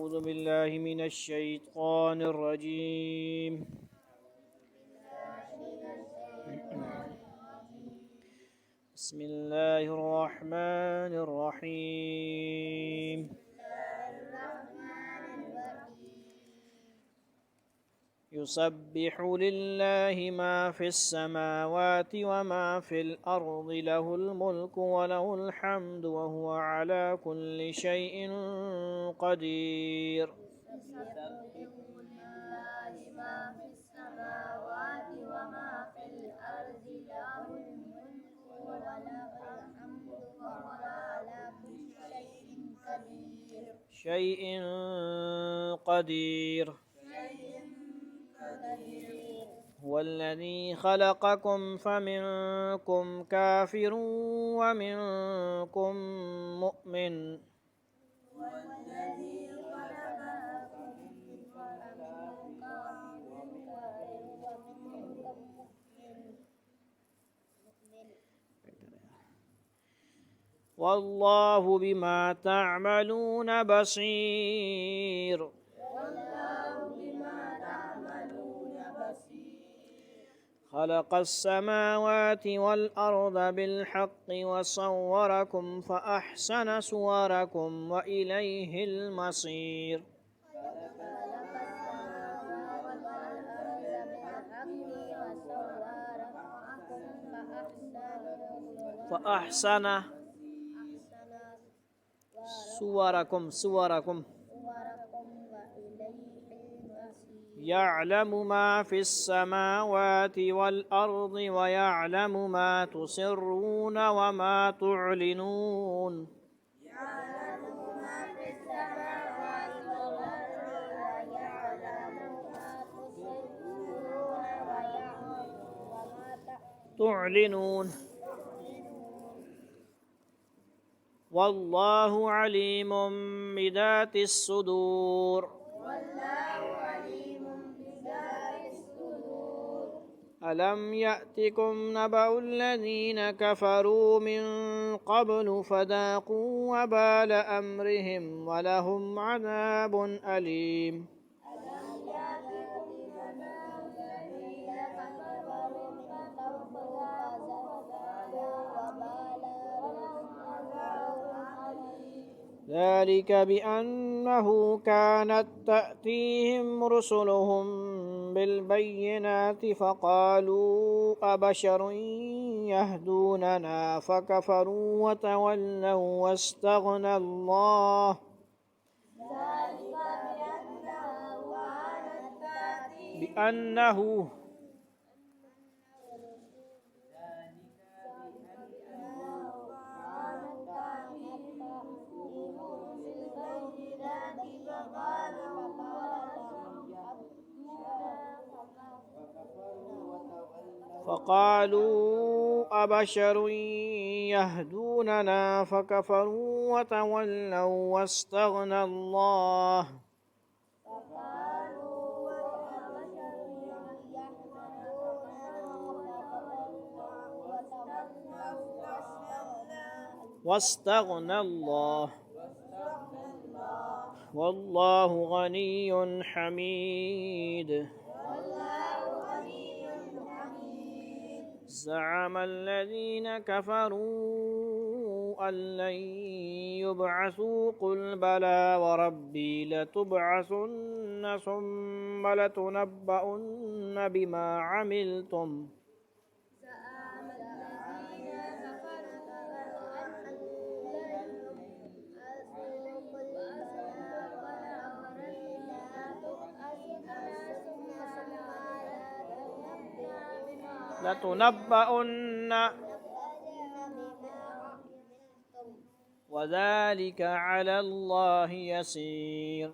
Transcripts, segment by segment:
أعوذ بالله من الشيطان الرجيم. بسم الله الرحمن الرحيم. يسبح لله ما في السماوات وما في الأرض له الملك وله الحمد وهو على كل شيء قدير. شيء قدير. هو الذي خلقكم فمنكم كافر ومنكم مؤمن. والله بما تعملون بصير. خلق السماوات والأرض بالحق وصوركم فأحسن صوركم وإليه المصير. فأحسن صوركم يعلم ما في السماوات والأرض ويعلم ما تسرون وما تعلنون. تعلنون. والله عليم بذات الصدور. ألم يأتكم نبأ الذين كفروا من قبل فذاقوا وبال أمرهم ولهم عذاب أليم. ذلك بأنه كانت تأتيهم رسلهم بالبينات فقالوا أبشر يهدوننا فكفروا وتولوا واستغنى الله. بأنه فقالوا أبشر يهدوننا فكفروا وتولوا واستغنى الله. واستغنى الله. والله غني حميد. زعم الذين كفروا أن لن يبعثوا قل بلى وربي لتبعثن ثم لتنبؤن بما عملتم. لتنبؤن وذلك على الله يسير.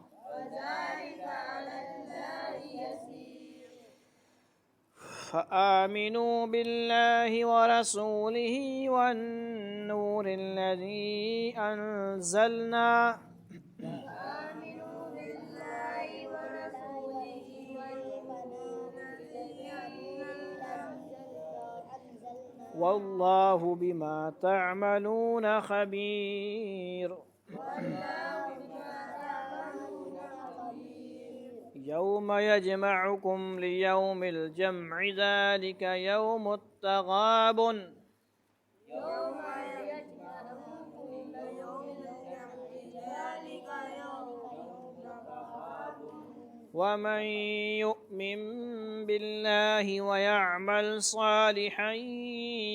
فآمنوا بالله ورسوله والنور الذي أنزلنا والله بما تعملون خبير. يوم يجمعكم ليوم الجمع ذلك يوم التغابن يوم يجمعكم ليوم الجمع ذلك يوم التغابن ومن يؤمن بالله ويعمل صالحا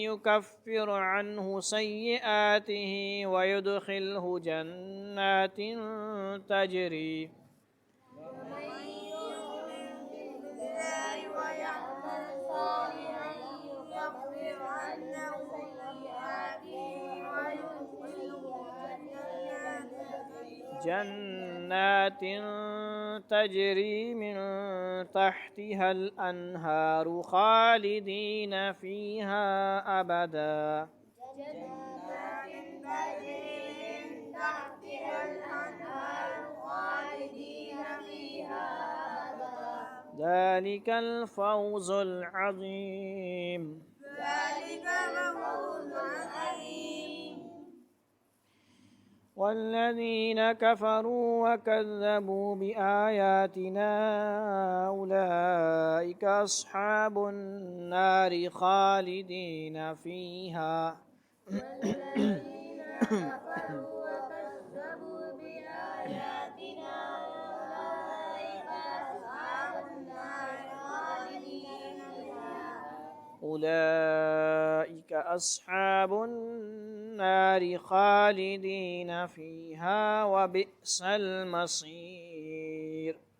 يكفر عنه سيئاته ويدخله جنات تجري ومن يؤمن بالله ويعمل صالحا يكفر عنه سيئاته ويدخله جنات تجري من تحتها الأنهار خالدين فيها أبدا جنات تجري من تحتها الأنهار خالدين فيها أبدا ذلك الفوز العظيم ذلك فوز عظيم والذين كفروا وكذبوا بآياتنا أولئك أصحاب النار خالدين فيها والذين كفروا وكذبوا بآياتنا أولئك أصحاب النار خالدين فيها أولئك أصحاب النار خالدين فيها وبئس المصير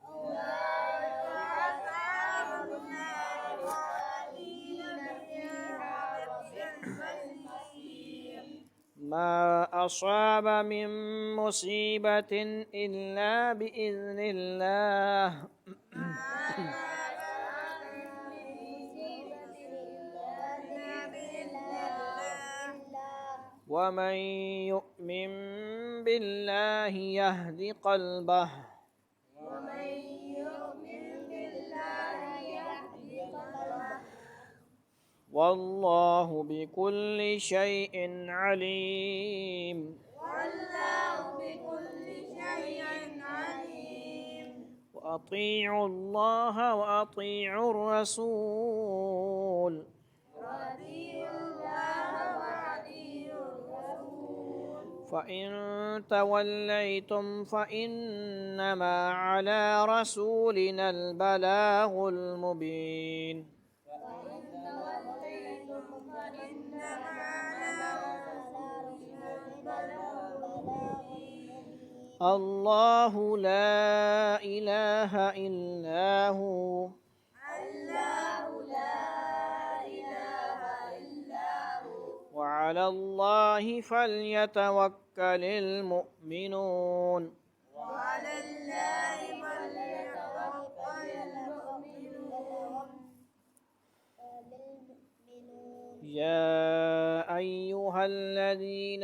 أولئك أصحاب النار خالدين فيها وبئس المصير ما أصاب من مصيبة إلا بإذن الله ومن يؤمن بالله يهد قلبه ومن يؤمن بالله يهد قلبه والله بكل شيء عليم والله بكل شيء عليم وأطيعوا الله وأطيعوا الرسول وأطيعوا الله وأطيعوا الرسول فإن توليتم فإنما على رسولنا البلاغ المبين وإن توليتم فإنما على رسولنا البلاغ المبين الله لا إله إلا هو الله لا إله إلا هو وعلى الله فليتوكل المؤمنون وعلى الله فليتوكل المؤمنون يا أيها الذين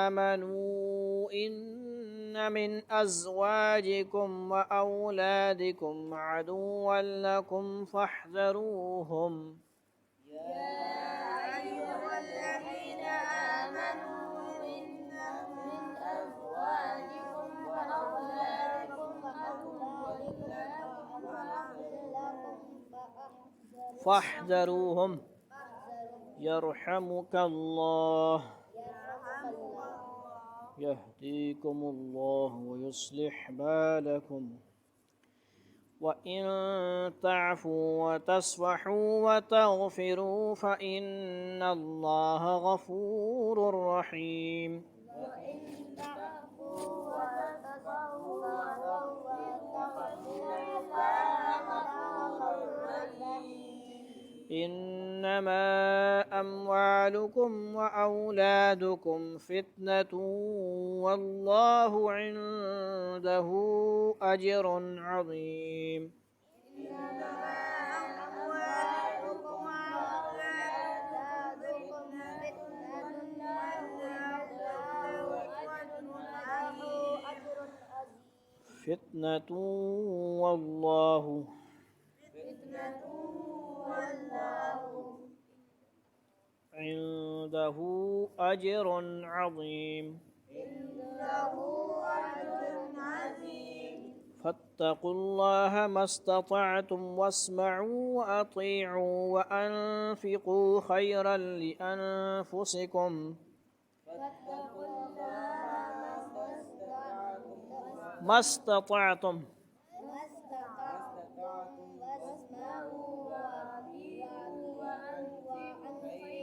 آمنوا إن من أزواجكم وأولادكم عدوا لكم فاحذروهم يا أيها الذين آمنوا إن من أزواجكم وأولادكم عدوا لكم فاحذروهم يرحمك الله يهديكم الله ويصلح بالكم وإن تعفوا وتصفحوا وتغفروا فإن الله غفور رحيم وإن تعفوا وتصفحوا وتغفروا إنما أموالكم وأولادكم فتنة والله عنده أجر عظيم إنما أموالكم وأولادكم فتنة والله عنده أجر عظيم فاتقوا الله ما استطعتم واسمعوا وأطيعوا وأنفقوا خيرا لأنفسكم فاتقوا الله ما استطعتم ما استطعتم واسمعوا وأطيعوا وأنفقوا خيرا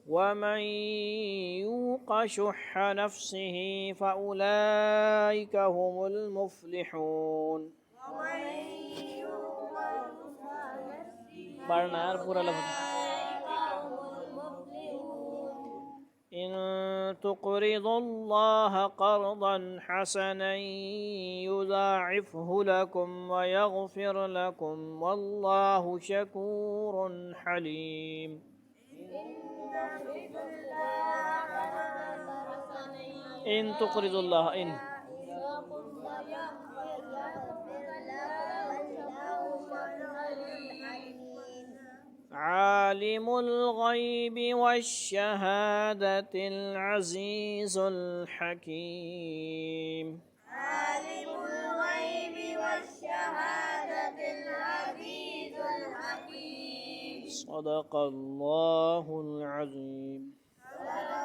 ومن يوق شح نفسه فأولئك هم المفلحون पढ़ना यार पूरा लफ्ज़ إن تقرضوا الله قرضا حسنا يضاعفه لكم ويغفر لكم والله شكور حليم إن تقرضوا الله إن عالم الغيب والشهادة العزيز الحكيم عالم الغيب والشهادة العزيز الحكيم صدق الله العظيم صدق